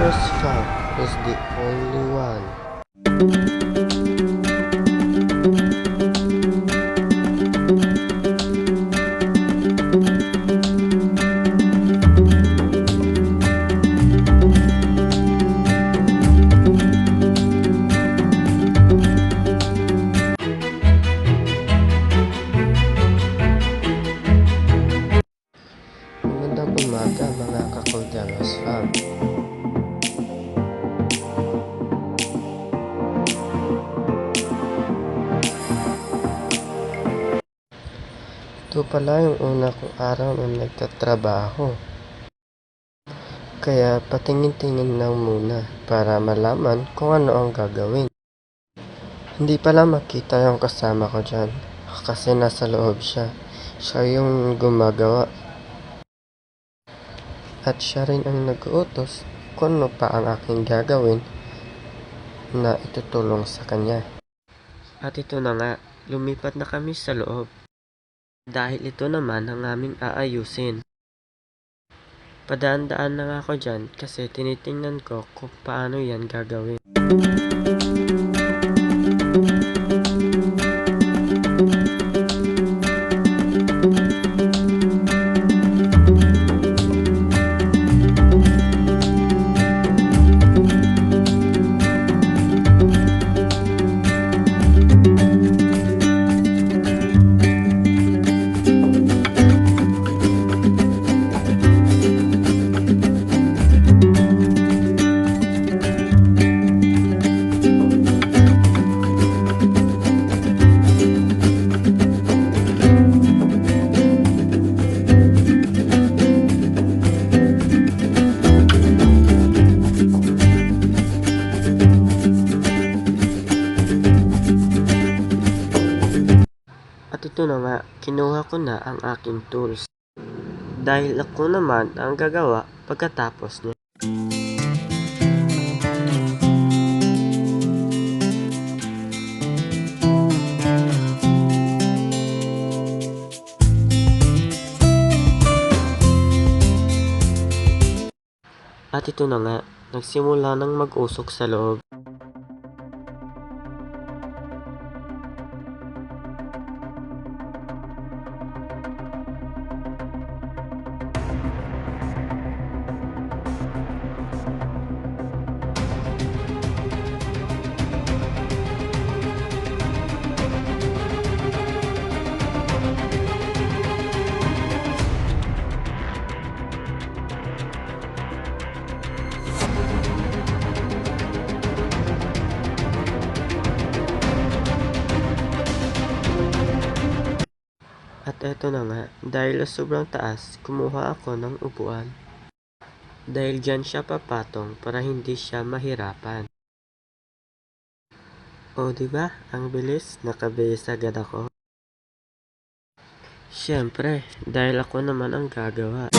Terrace Farm is the only one. Magandang umaga mga ka-Calderos Farm. Ito pala yung una kong araw na nagtatrabaho. Kaya patingin-tingin lang muna para malaman kung ano ang gagawin. Hindi pala makita yung kasama ko dyan kasi nasa loob siya. Siya yung gumagawa. At siya rin ang nag-uutos kung ano pa ang aking gagawin na itutulong sa kanya. At ito na nga, lumipat na kami sa loob. Dahil ito naman ang aming aayusin. Padaan-daan na nga ako dyan kasi tinitingnan ko kung paano yan gagawin. At ito na nga, kinuha ko na ang aking tools. Dahil ako naman ang gagawa pagkatapos niya. At ito na nga, nagsimula nang mag-usok sa loob. At eto na nga, dahil sobrang taas, kumuha ako ng upuan. Dahil dyan siya papatong para hindi siya mahirapan. O diba, ang bilis, nakabihis agad ako. Siyempre, dahil ako naman ang gagawa.